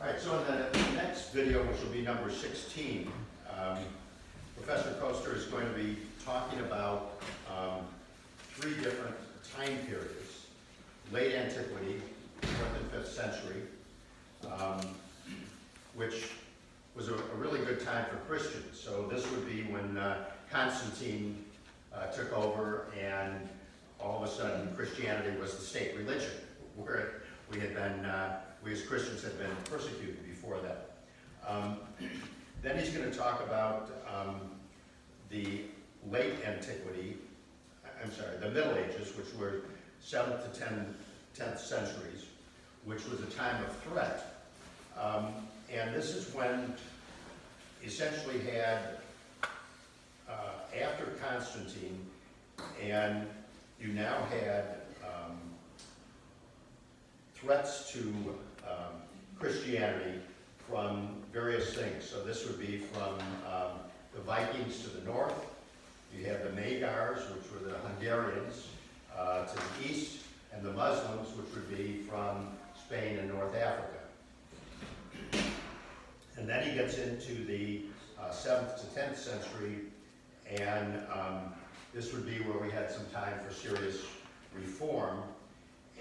All right, so in the next video, which will be number 16, Professor Koester is going to be talking about three different time periods: late antiquity, 4th and 5th century, which was a really good time for Christians. So this would be when Constantine took over, and all of a sudden Christianity was the state religion, where we as Christians had been persecuted before that. Then he's going to talk about the late antiquity, the Middle Ages, which were 7th to 10th centuries, which was a time of threat. And this is when essentially had, after Constantine, and you now had threats to Christianity from various things. So this would be from the Vikings to the north. You have the Magyars, which were the Hungarians, to the east, and the Muslims, which would be from Spain and North Africa. And then he gets into the 7th to 10th century, and this would be where we had some time for serious reform.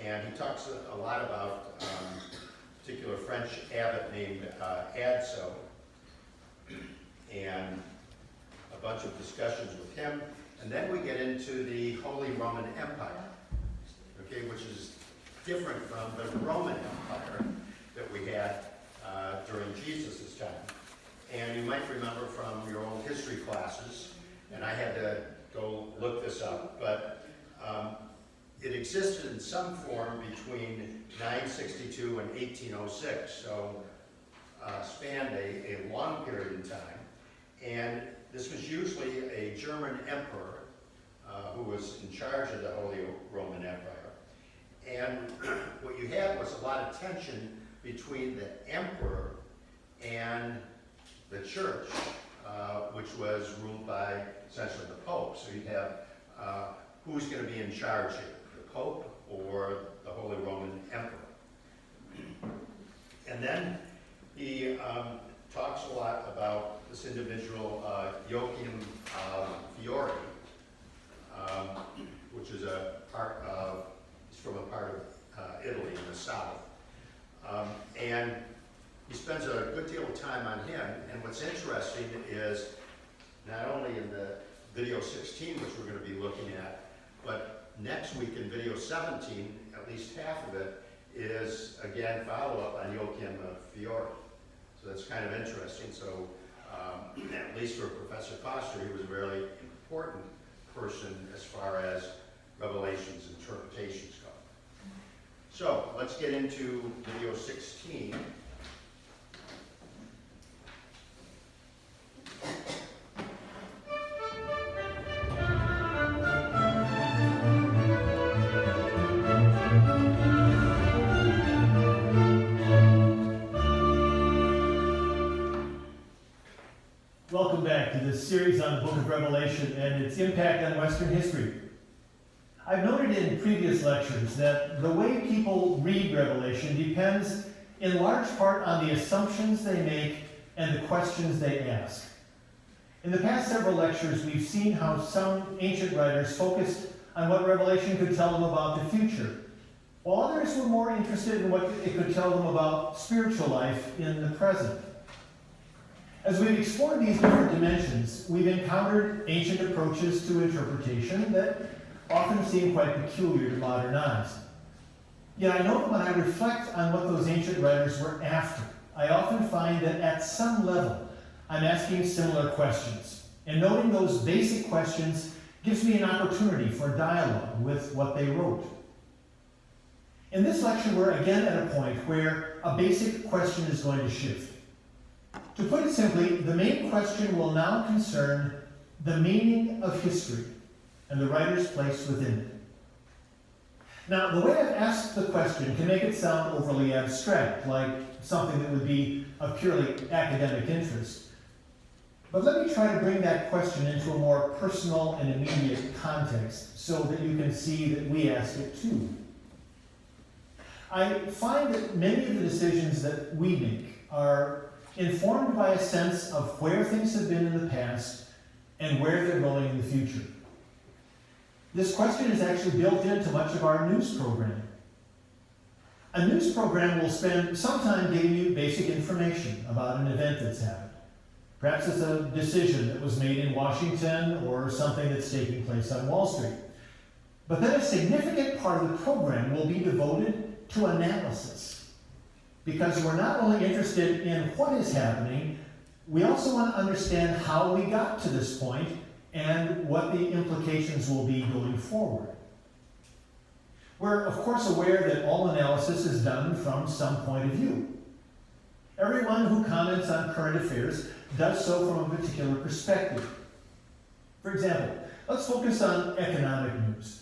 And he talks a lot about a particular French abbot named Adso, and a bunch of discussions with him. And then we get into the Holy Roman Empire, okay, which is different from the Roman Empire that we had during Jesus' time. And you might remember from your old history classes, and I had to go look this up, but it existed in some form between 962 and 1806, so spanned a long period in time. And this was usually a German emperor who was in charge of the Holy Roman Empire. And what you had was a lot of tension between the emperor and the church, which was ruled by essentially the Pope. So you'd have who's going to be in charge here, the Pope or the Holy Roman Emperor. And then he talks a lot about this individual, Joachim Fiore, which is he's from a part of Italy in the south. And he spends a good deal of time on him. And what's interesting is not only in the video 16, which we're going to be looking at, but next week in video 17, at least half of it is, again, follow-up on Joachim Fiore. So that's kind of interesting. So at least for Professor Koester, he was a very important person as far as Revelation's interpretations go. So let's get into video 16. Welcome back to this series on the book of Revelation and its impact on Western history. I've noted in previous lectures that the way people read Revelation depends in large part on the assumptions they make and the questions they ask. In the past several lectures, we've seen how some ancient writers focused on what Revelation could tell them about the future, while others were more interested in what it could tell them about spiritual life in the present. As we've explored these different dimensions, we've encountered ancient approaches to interpretation that often seem quite peculiar to modern eyes. Yet I know that when I reflect on what those ancient writers were after, I often find that at some level I'm asking similar questions. And noting those basic questions gives me an opportunity for dialogue with what they wrote. In this lecture, we're again at a point where a basic question is going to shift. To put it simply, the main question will now concern the meaning of history and the writer's place within it. Now, the way I've asked the question can make it sound overly abstract, like something that would be of purely academic interest. But let me try to bring that question into a more personal and immediate context so that you can see that we ask it too. I find that many of the decisions that we make are informed by a sense of where things have been in the past and where they're going in the future. This question is actually built into much of our news programming. A news program will spend some time giving you basic information about an event that's happened. Perhaps it's a decision that was made in Washington or something that's taking place on Wall Street. But then a significant part of the program will be devoted to analysis. Because we're not only interested in what is happening, we also want to understand how we got to this point and what the implications will be going forward. We're, of course, aware that all analysis is done from some point of view. Everyone who comments on current affairs does so from a particular perspective. For example, let's focus on economic news.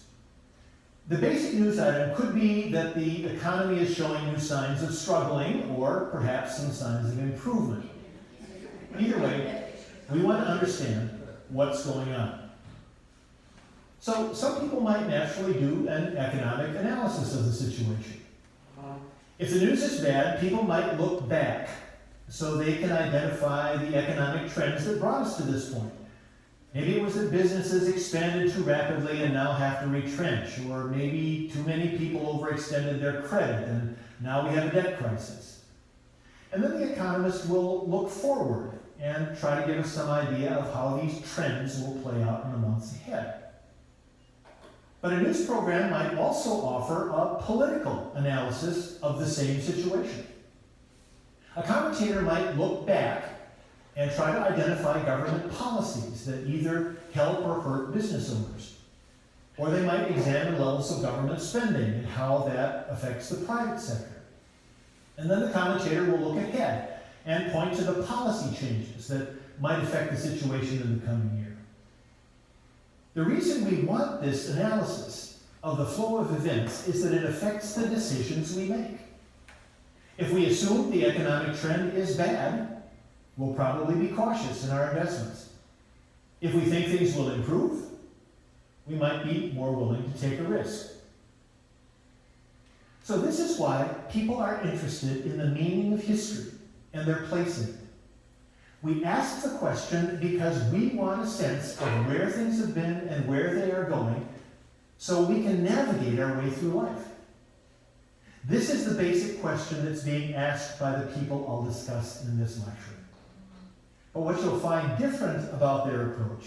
The basic news item could be that the economy is showing new signs of struggling or perhaps some signs of improvement. Either way, we want to understand what's going on. So some people might naturally do an economic analysis of the situation. If the news is bad, people might look back so they can identify the economic trends that brought us to this point. Maybe it was that businesses expanded too rapidly and now have to retrench, or maybe too many people overextended their credit and now we have a debt crisis. And then the economist will look forward and try to give us some idea of how these trends will play out in the months ahead. But a news program might also offer a political analysis of the same situation. A commentator might look back and try to identify government policies that either help or hurt business owners. Or they might examine levels of government spending and how that affects the private sector. And then the commentator will look ahead and point to the policy changes that might affect the situation in the coming year. The reason we want this analysis of the flow of events is that it affects the decisions we make. If we assume the economic trend is bad, we'll probably be cautious in our investments. If we think things will improve, we might be more willing to take a risk. So this is why people are interested in the meaning of history and their place in it. We ask the question because we want a sense of where things have been and where they are going so we can navigate our way through life. This is the basic question that's being asked by the people I'll discuss in this lecture. But what you'll find different about their approach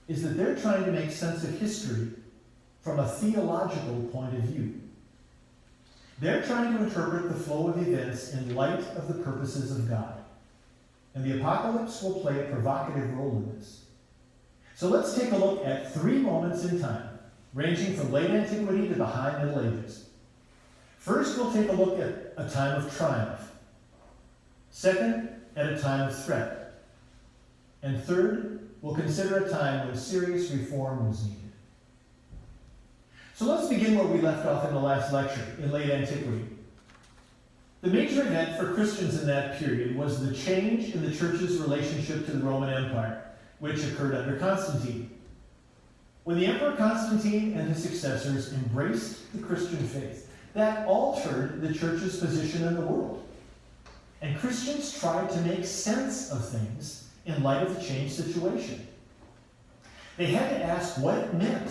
is that they're trying to make sense of history from a theological point of view. They're trying to interpret the flow of events in light of the purposes of God. And the apocalypse will play a provocative role in this. So let's take a look at 3 moments in time, ranging from late antiquity to the high Middle Ages. First, we'll take a look at a time of triumph. Second, at a time of threat. And third, we'll consider a time when serious reform was needed. So let's begin where we left off in the last lecture, in late antiquity. The major event for Christians in that period was the change in the church's relationship to the Roman Empire, which occurred under Constantine. When the Emperor Constantine and his successors embraced the Christian faith, that altered the church's position in the world. And Christians tried to make sense of things in light of the changed situation. They had to ask what it meant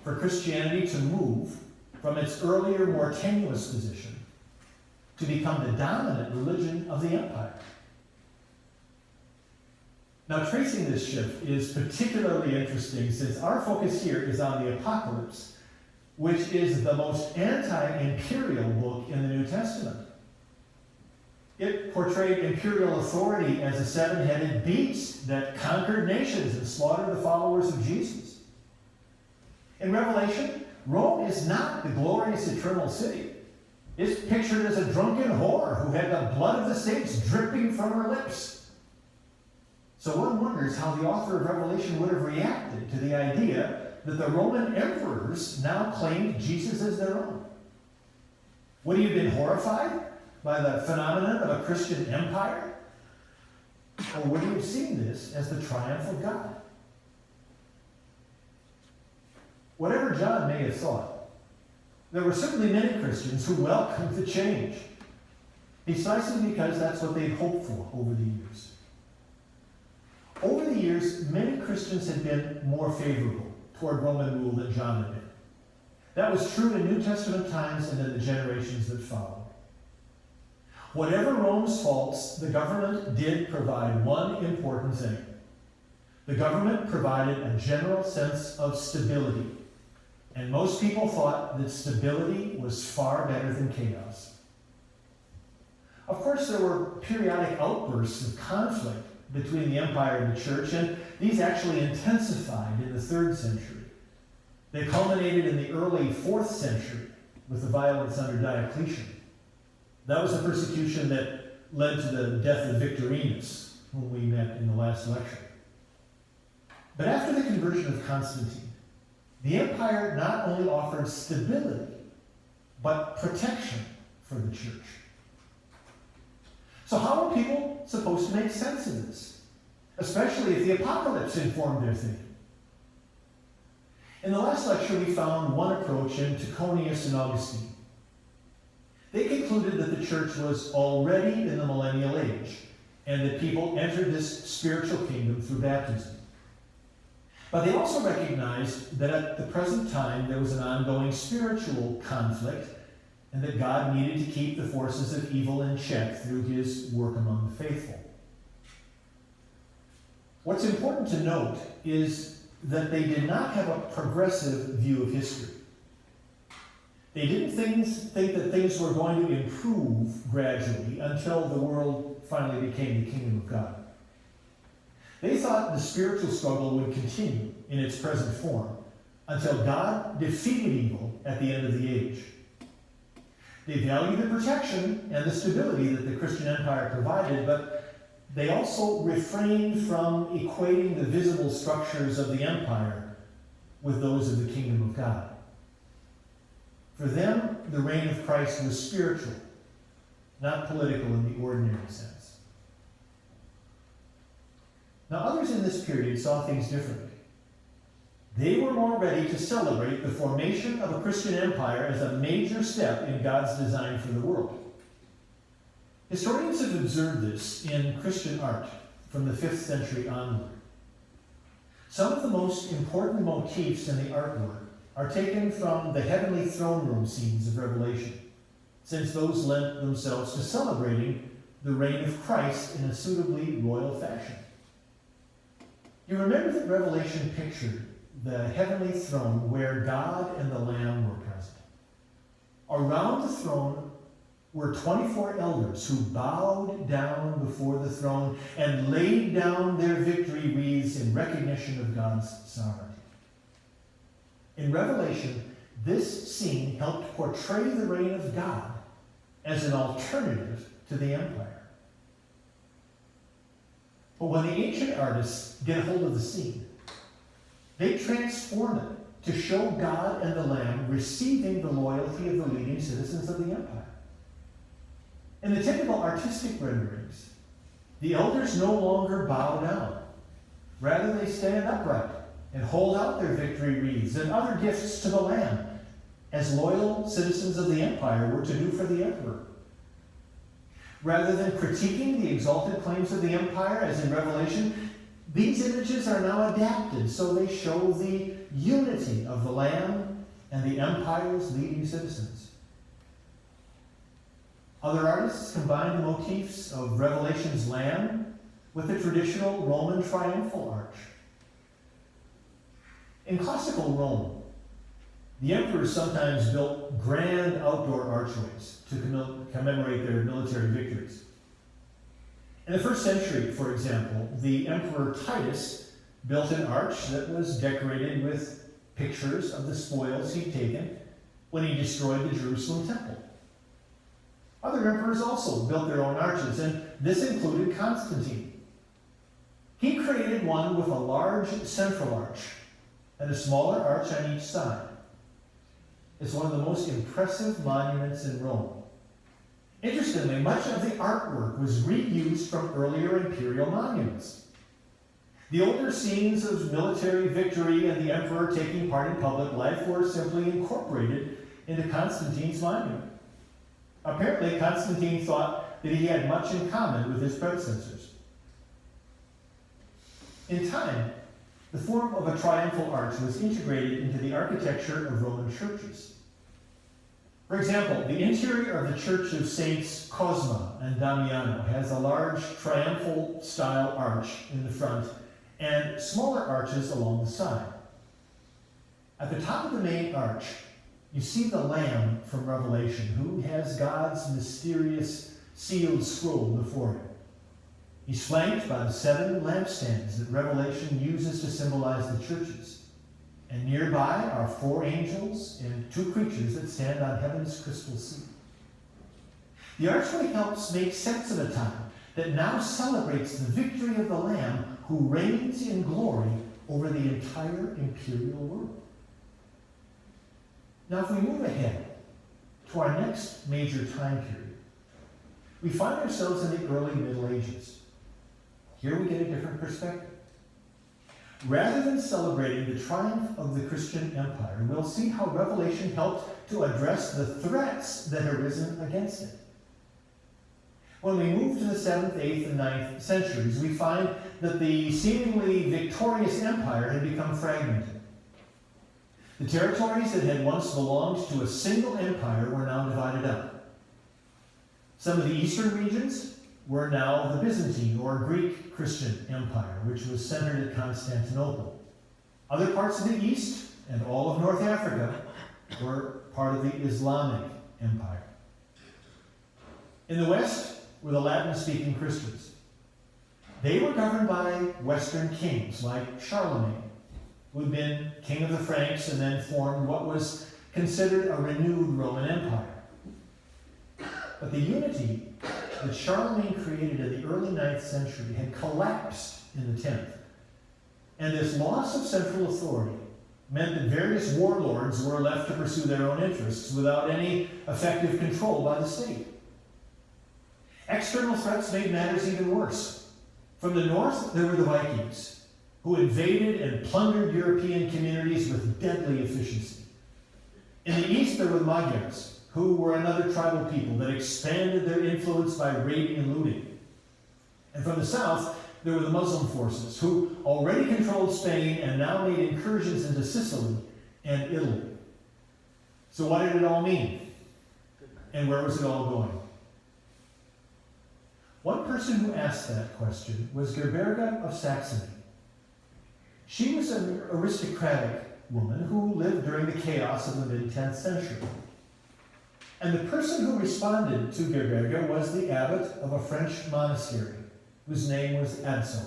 for Christianity to move from its earlier, more tenuous position to become the dominant religion of the empire. Now, tracing this shift is particularly interesting since our focus here is on the Apocalypse, which is the most anti-imperial book in the New Testament. It portrayed imperial authority as a 7-headed beast that conquered nations and slaughtered the followers of Jesus. In Revelation, Rome is not the glorious eternal city. It's pictured as a drunken whore who had the blood of the saints dripping from her lips. So one wonders how the author of Revelation would have reacted to the idea that the Roman emperors now claimed Jesus as their own. Would he have been horrified by the phenomenon of a Christian empire? Or would he have seen this as the triumph of God? Whatever John may have thought, There were certainly many Christians who welcomed the change, precisely because that's what they'd hoped for over the years. Over the years, many Christians had been more favorable toward Roman rule than John had been. That was true in New Testament times and in the generations that followed. Whatever Rome's faults, the government did provide one important thing. The government provided a general sense of stability, and most people thought that stability was far better than chaos. Of course, there were periodic outbursts of conflict between the empire and the church, and these actually intensified in the 3rd century. They culminated in the early 4th century with the violence under Diocletian. That was the persecution that led to the death of Victorinus, whom we met in the last lecture. But after the conversion of Constantine, the empire not only offered stability, but protection for the church. So how are people supposed to make sense of this? Especially if the apocalypse informed their thinking. In the last lecture, we found one approach in Tychonius and Augustine. They concluded that the church was already in the millennial age, and that people entered this spiritual kingdom through baptism. But they also recognized that at the present time there was an ongoing spiritual conflict, and that God needed to keep the forces of evil in check through his work among the faithful. What's important to note is that they did not have a progressive view of history. They didn't think that things were going to improve gradually until the world finally became the kingdom of God. They thought the spiritual struggle would continue in its present form until God defeated evil at the end of the age. They valued the protection and the stability that the Christian empire provided, but they also refrained from equating the visible structures of the empire with those of the kingdom of God. For them, the reign of Christ was spiritual, not political in the ordinary sense. Now, others in this period saw things differently. They were more ready to celebrate the formation of a Christian empire as a major step in God's design for the world. Historians have observed this in Christian art from the 5th century onward. Some of the most important motifs in the artwork are taken from the heavenly throne room scenes of Revelation, since those lent themselves to celebrating the reign of Christ in a suitably royal fashion. You remember that Revelation pictured the heavenly throne where God and the Lamb were present. Around the throne were 24 elders who bowed down before the throne and laid down their victory wreaths in recognition of God's sovereignty. In Revelation, this scene helped portray the reign of God as an alternative to the empire. But when the ancient artists get a hold of the scene, they transform it to show God and the Lamb receiving the loyalty of the leading citizens of the empire. In the typical artistic renderings, the elders no longer bow down. Rather, they stand upright and hold out their victory wreaths and other gifts to the Lamb, as loyal citizens of the empire were to do for the emperor. Rather than critiquing the exalted claims of the empire, as in Revelation, these images are now adapted so they show the unity of the Lamb and the empire's leading citizens. Other artists combine the motifs of Revelation's Lamb with the traditional Roman triumphal arch. In classical Rome, the emperors sometimes built grand outdoor archways to commemorate their military victories. In the 1st century, for example, the Emperor Titus built an arch that was decorated with pictures of the spoils he'd taken when he destroyed the Jerusalem temple. Other emperors also built their own arches, and this included Constantine. He created one with a large central arch and a smaller arch on each side. It's one of the most impressive monuments in Rome. Interestingly, much of the artwork was reused from earlier imperial monuments. The older scenes of military victory and the emperor taking part in public life were simply incorporated into Constantine's monument. Apparently, Constantine thought that he had much in common with his predecessors. In time, the form of a triumphal arch was integrated into the architecture of Roman churches. For example, the interior of the Church of Saints Cosma and Damiano has a large triumphal style arch in the front and smaller arches along the side. At the top of the main arch, you see the Lamb from Revelation, who has God's mysterious sealed scroll before him. He's flanked by the 7 lampstands that Revelation uses to symbolize the churches. And nearby are 4 angels and 2 creatures that stand on heaven's crystal sea. The archway helps make sense of a time that now celebrates the victory of the Lamb who reigns in glory over the entire imperial world. Now, if we move ahead to our next major time period, we find ourselves in the early Middle Ages. Here we get a different perspective. Rather than celebrating the triumph of the Christian empire, we'll see how Revelation helped to address the threats that had arisen against it. When we move to the 7th, 8th, and 9th centuries, we find that the seemingly victorious empire had become fragmented. The territories that had once belonged to a single empire were now divided up. Some of the eastern regions were now the Byzantine or Greek Christian Empire, which was centered at Constantinople. Other parts of the East and all of North Africa were part of the Islamic Empire. In the West were the Latin-speaking Christians. They were governed by Western kings like Charlemagne, who had been king of the Franks and then formed what was considered a renewed Roman Empire. But the unity that Charlemagne created in the early 9th century had collapsed in the 10th. And this loss of central authority meant that various warlords were left to pursue their own interests without any effective control by the state. External threats made matters even worse. From the north, there were the Vikings, who invaded and plundered European communities with deadly efficiency. In the east, there were the Magyars, who were another tribal people that expanded their influence by raiding and looting. And from the south, there were the Muslim forces, who already controlled Spain and now made incursions into Sicily and Italy. So what did it all mean? And where was it all going? One person who asked that question was Gerberga of Saxony. She was an aristocratic woman who lived during the chaos of the mid-10th century. And the person who responded to Gerberga was the abbot of a French monastery, whose name was Adso.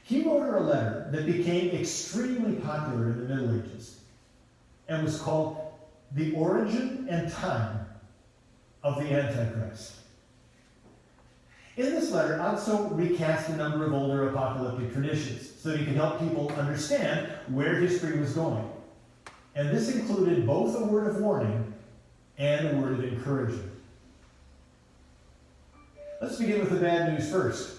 He wrote her a letter that became extremely popular in the Middle Ages and was called The Origin and Time of the Antichrist. In this letter, Adso recast a number of older apocalyptic traditions so that he could help people understand where history was going. And this included both a word of warning and a word of encouragement. Let's begin with the bad news first.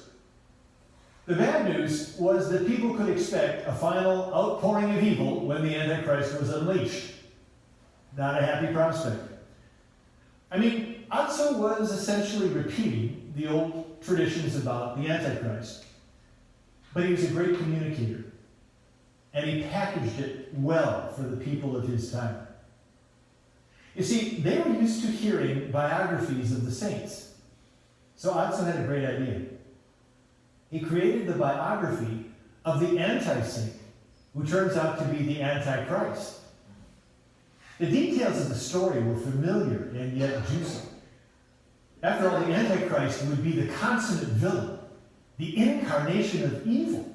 The bad news was that people could expect a final outpouring of evil when the Antichrist was unleashed. Not a happy prospect. Adso was essentially repeating the old traditions about the Antichrist. But he was a great communicator, and he packaged it well for the people of his time. You see, they were used to hearing biographies of the saints. So Adso had a great idea. He created the biography of the anti-saint, who turns out to be the Antichrist. The details of the story were familiar and yet juicy. After all, the Antichrist would be the consummate villain, the incarnation of evil.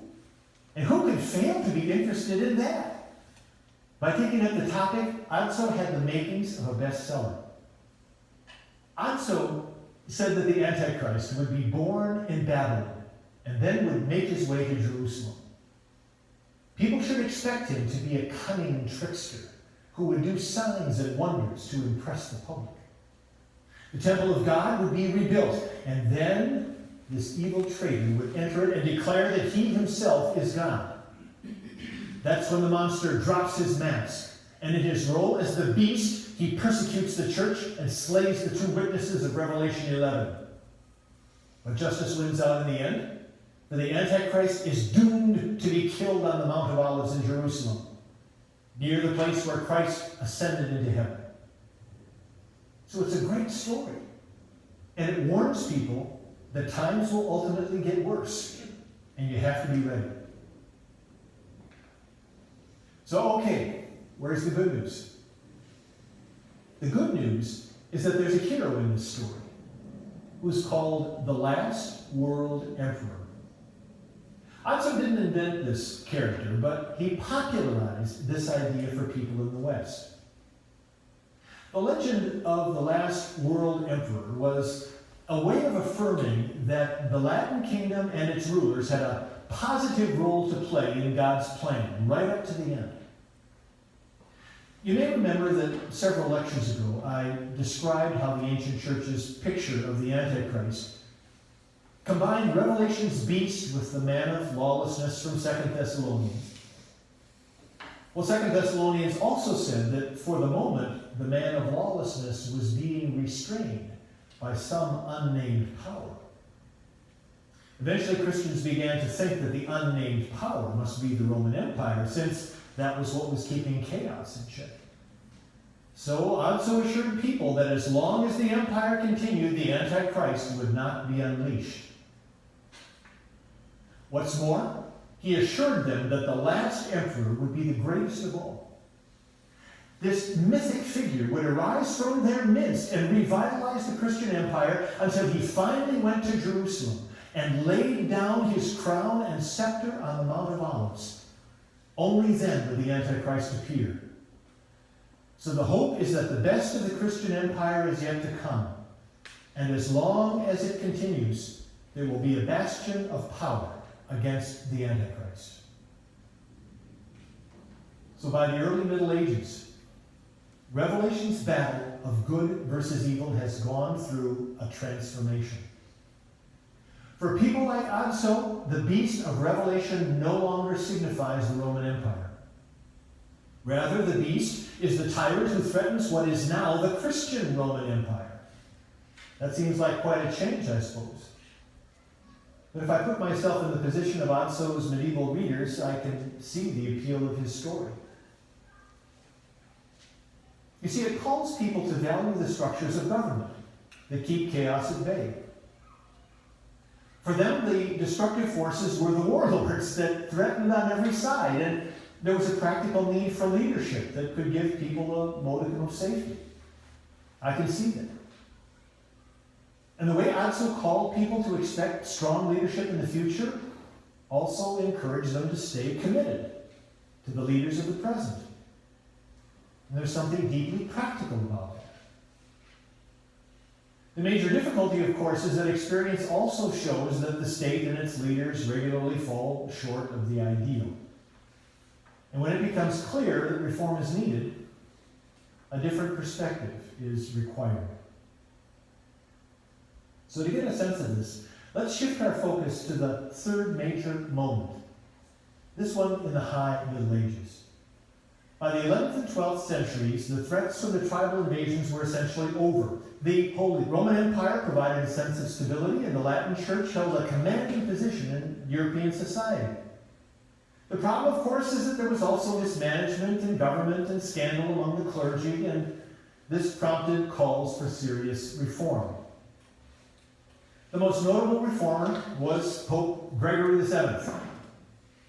And who could fail to be interested in that? By taking up the topic, Adso had the makings of a bestseller. Adso said that the Antichrist would be born in Babylon and then would make his way to Jerusalem. People should expect him to be a cunning trickster who would do signs and wonders to impress the public. The temple of God would be rebuilt, and then this evil traitor would enter it and declare that he himself is God. That's when the monster drops his mask And in his role as the beast, he persecutes the church and slays the two witnesses of Revelation 11. But justice wins out in the end, for the Antichrist is doomed to be killed on the Mount of Olives in Jerusalem, near the place where Christ ascended into heaven. So it's a great story. And it warns people that times will ultimately get worse, and you have to be ready. So, okay, where's the good news? The good news is that there's a hero in this story who's called the Last World Emperor. Otso didn't invent this character, but he popularized this idea for people in the West. The legend of the Last World Emperor was a way of affirming that the Latin kingdom and its rulers had a positive role to play in God's plan, right up to the end. You may remember that several lectures ago I described how the ancient church's picture of the Antichrist combined Revelation's beast with the man of lawlessness from 2 Thessalonians. Well, 2 Thessalonians also said that for the moment, the man of lawlessness was being restrained by some unnamed power. Eventually, Christians began to think that the unnamed power must be the Roman Empire, since that was what was keeping chaos in check. So Otso assured people that as long as the empire continued, the Antichrist would not be unleashed. What's more, he assured them that the last emperor would be the greatest of all. This mythic figure would arise from their midst and revitalize the Christian empire until he finally went to Jerusalem and laid down his crown and scepter on the Mount of Olives. Only then would the Antichrist appear. So the hope is that the best of the Christian empire is yet to come. And as long as it continues, there will be a bastion of power against the Antichrist. So by the early Middle Ages, Revelation's battle of good versus evil has gone through a transformation. For people like Otso, the beast of Revelation no longer signifies the Roman Empire. Rather, the beast is the tyrant who threatens what is now the Christian Roman Empire. That seems like quite a change, I suppose. But if I put myself in the position of Otso's medieval readers, I can see the appeal of his story. You see, it calls people to value the structures of government that keep chaos at bay. For them, the destructive forces were the warlords that threatened on every side, and there was a practical need for leadership that could give people a modicum of safety. I can see that. And the way Otso called people to expect strong leadership in the future also encouraged them to stay committed to the leaders of the present. And there's something deeply practical about that. The major difficulty, of course, is that experience also shows that the state and its leaders regularly fall short of the ideal. And when it becomes clear that reform is needed, a different perspective is required. So to get a sense of this, let's shift our focus to the third major moment, this one in the High Middle Ages. By the 11th and 12th centuries, the threats from the tribal invasions were essentially over. The Holy Roman Empire provided a sense of stability, and the Latin Church held a commanding position in European society. The problem, of course, is that there was also mismanagement in government and scandal among the clergy, and this prompted calls for serious reform. The most notable reformer was Pope Gregory VII.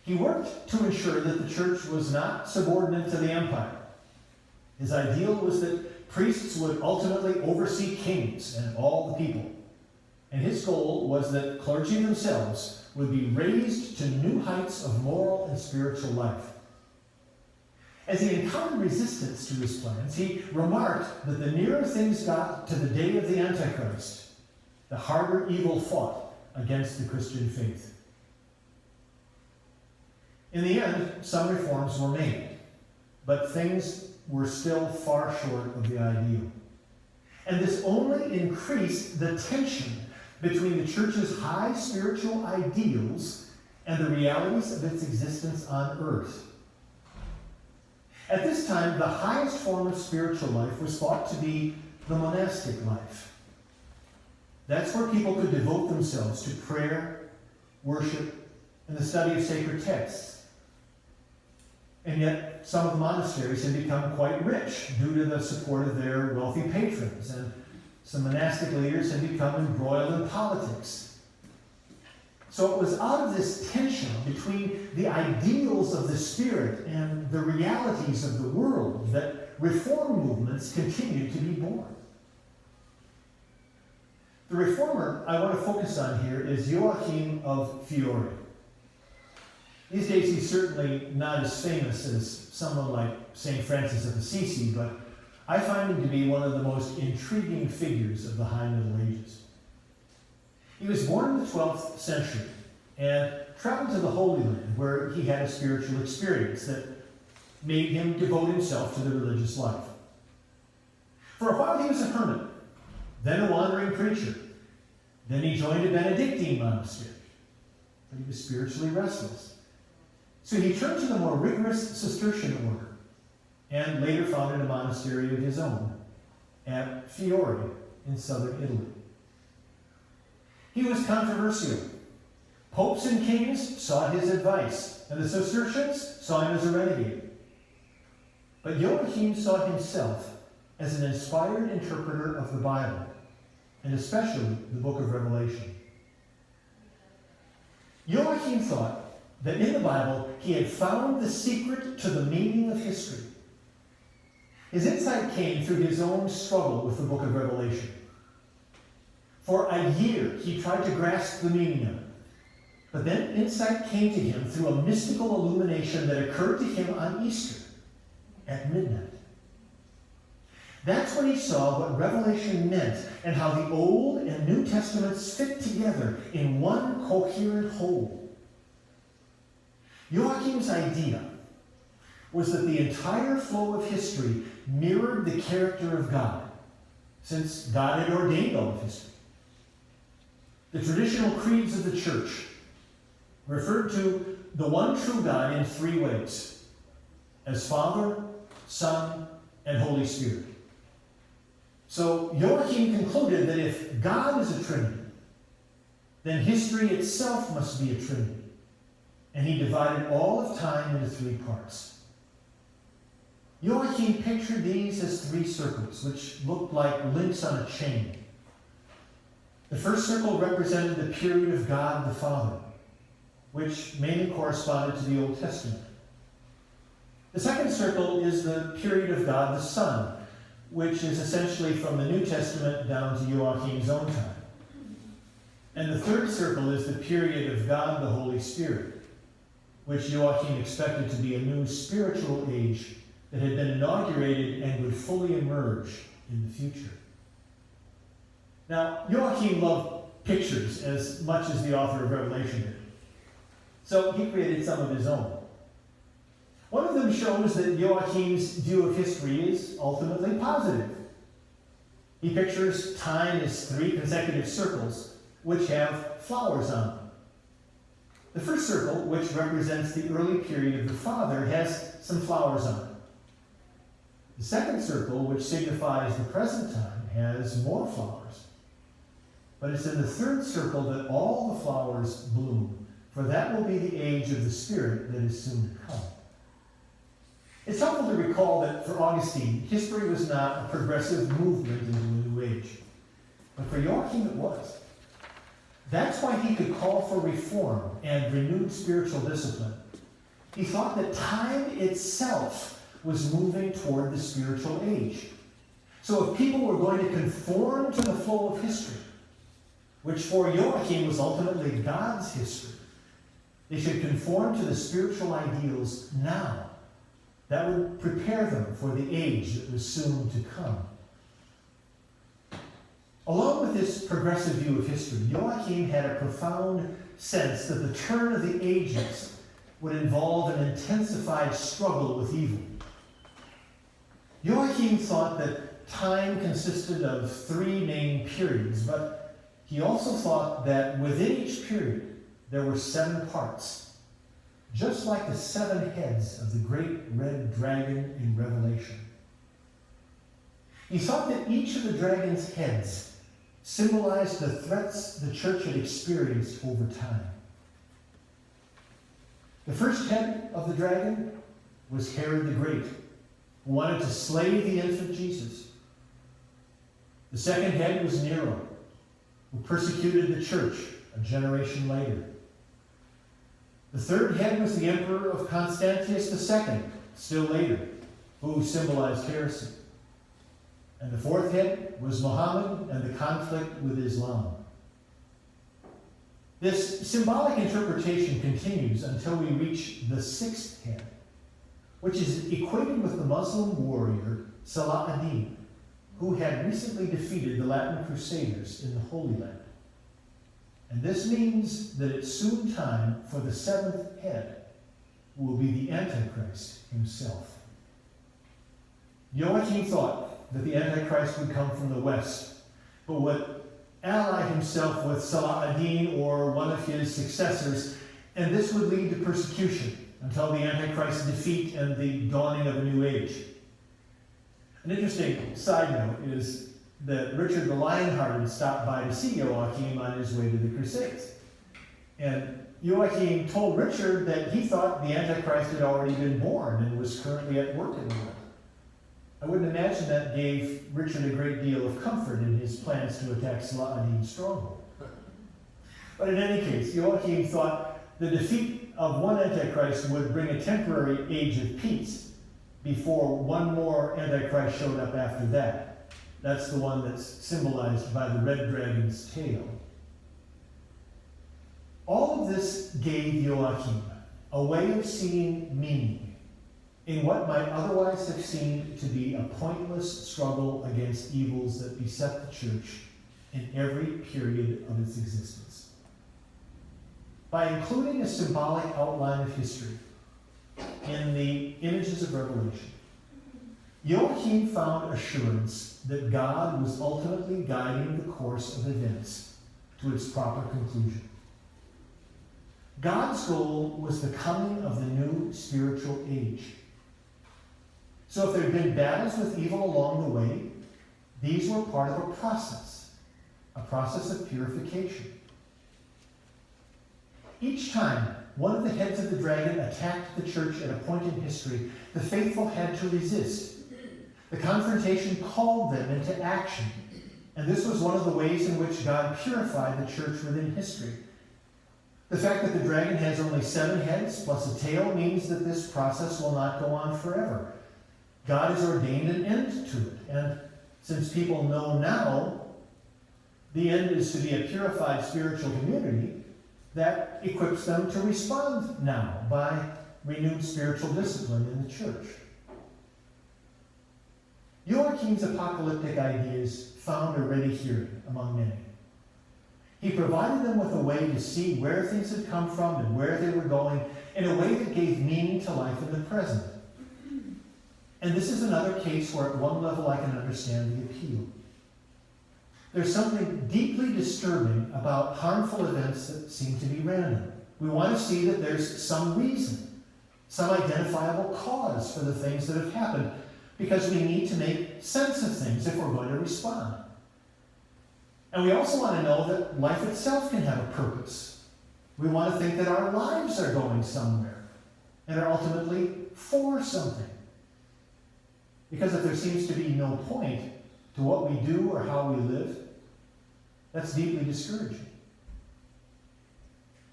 He worked to ensure that the church was not subordinate to the empire. His ideal was that priests would ultimately oversee kings and all the people. And his goal was that clergy themselves would be raised to new heights of moral and spiritual life. As he encountered resistance to his plans, he remarked that the nearer things got to the day of the Antichrist, the harder evil fought against the Christian faith. In the end, some reforms were made, but things were still far short of the ideal. And this only increased the tension between the church's high spiritual ideals and the realities of its existence on earth. At this time, the highest form of spiritual life was thought to be the monastic life. That's where people could devote themselves to prayer, worship, and the study of sacred texts. And yet, some of the monasteries had become quite rich due to the support of their wealthy patrons, and some monastic leaders had become embroiled in politics. So it was out of this tension between the ideals of the Spirit and the realities of the world that reform movements continued to be born. The reformer I want to focus on here is Joachim of Fiore. These days he's certainly not as famous as someone like St. Francis of Assisi, but I find him to be one of the most intriguing figures of the High Middle Ages. He was born in the 12th century and traveled to the Holy Land, where he had a spiritual experience that made him devote himself to the religious life. For a while he was a hermit, then a wandering preacher. Then he joined a Benedictine monastery, but he was spiritually restless. So he turned to the more rigorous Cistercian order and later founded a monastery of his own at Fiore in southern Italy. He was controversial. Popes and kings sought his advice, and the Cistercians saw him as a renegade. But Joachim saw himself as an inspired interpreter of the Bible, and especially the book of Revelation. Joachim thought that in the Bible he had found the secret to the meaning of history. His insight came through his own struggle with the book of Revelation. For a year he tried to grasp the meaning of it, but then insight came to him through a mystical illumination that occurred to him on Easter at midnight. That's when he saw what Revelation meant and how the Old and New Testaments fit together in one coherent whole. Joachim's idea was that the entire flow of history mirrored the character of God, since God had ordained all of history. The traditional creeds of the church referred to the one true God in three ways: as Father, Son, and Holy Spirit. So Joachim concluded that if God is a Trinity, then history itself must be a Trinity. And he divided all of time into three parts. Joachim pictured these as three circles, which looked like links on a chain. The first circle represented the period of God the Father, which mainly corresponded to the Old Testament. The second circle is the period of God the Son, which is essentially from the New Testament down to Joachim's own time. And the third circle is the period of God the Holy Spirit, which Joachim expected to be a new spiritual age that had been inaugurated and would fully emerge in the future. Now, Joachim loved pictures as much as the author of Revelation did. So he created some of his own. One of them shows that Joachim's view of history is ultimately positive. He pictures time as three consecutive circles which have flowers on them. The first circle, which represents the early period of the Father, has some flowers on it. The second circle, which signifies the present time, has more flowers. But it's in the third circle that all the flowers bloom, for that will be the age of the Spirit that is soon to come. It's helpful to recall that for Augustine, history was not a progressive movement into a new age. But for Joachim, it was. That's why he could call for reform and renewed spiritual discipline. He thought that time itself was moving toward the spiritual age. So if people were going to conform to the flow of history, which for Joachim was ultimately God's history, they should conform to the spiritual ideals now. That would prepare them for the age that was soon to come. Along with this progressive view of history, Joachim had a profound sense that the turn of the ages would involve an intensified struggle with evil. Joachim thought that time consisted of three main periods, but he also thought that within each period there were 7 parts, just like the 7 heads of the great red dragon in Revelation. He thought that each of the dragon's heads symbolized the threats the church had experienced over time. The first head of the dragon was Herod the Great, who wanted to slay the infant Jesus. The second head was Nero, who persecuted the church a generation later. The third head was the Emperor of Constantius II, still later, who symbolized heresy. And the fourth head was Muhammad and the conflict with Islam. This symbolic interpretation continues until we reach the 6th head, which is equated with the Muslim warrior Salah ad-Din, who had recently defeated the Latin Crusaders in the Holy Land. And this means that it's soon time for the 7th head, who will be the Antichrist himself. Joachim thought that the Antichrist would come from the west, but would ally himself with Salah ad-Din or one of his successors, and this would lead to persecution until the Antichrist's defeat and the dawning of a new age. An interesting side note is that Richard the Lionhearted stopped by to see Joachim on his way to the Crusades. And Joachim told Richard that he thought the Antichrist had already been born and was currently at work in the world. I wouldn't imagine that gave Richard a great deal of comfort in his plans to attack Salah ad-Din's stronghold. But in any case, Joachim thought the defeat of one Antichrist would bring a temporary age of peace before one more Antichrist showed up after that. That's the one that's symbolized by the red dragon's tail. All of this gave Joachim a way of seeing meaning in what might otherwise have seemed to be a pointless struggle against evils that beset the church in every period of its existence. By including a symbolic outline of history in the images of Revelation, Joachim found assurance that God was ultimately guiding the course of events to its proper conclusion. God's goal was the coming of the new spiritual age. So if there had been battles with evil along the way, these were part of a process of purification. Each time one of the heads of the dragon attacked the church at a point in history, the faithful had to resist. The confrontation called them into action, and this was one of the ways in which God purified the church within history. The fact that the dragon has only 7 heads plus a tail means that this process will not go on forever. God has ordained an end to it, and since people know now the end is to be a purified spiritual community, that equips them to respond now by renewed spiritual discipline in the church. Joachim's apocalyptic ideas found a ready hearing among many. He provided them with a way to see where things had come from and where they were going in a way that gave meaning to life in the present. And this is another case where at one level I can understand the appeal. There's something deeply disturbing about harmful events that seem to be random. We want to see that there's some reason, some identifiable cause for the things that have happened, because we need to make sense of things if we're going to respond. And we also want to know that life itself can have a purpose. We want to think that our lives are going somewhere and are ultimately for something. Because if there seems to be no point to what we do or how we live, that's deeply discouraging.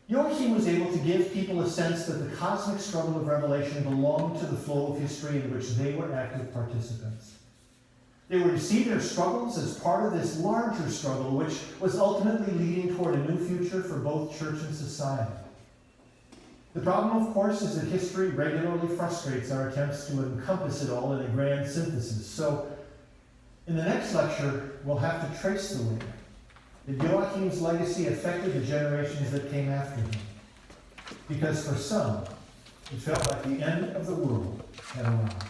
Joachim was able to give people a sense that the cosmic struggle of Revelation belonged to the flow of history in which they were active participants. They were to see their struggles as part of this larger struggle, which was ultimately leading toward a new future for both church and society. The problem, of course, is that history regularly frustrates our attempts to encompass it all in a grand synthesis. So, in the next lecture, we'll have to trace the way that Joachim's legacy affected the generations that came after him. Because for some, it felt like the end of the world had arrived.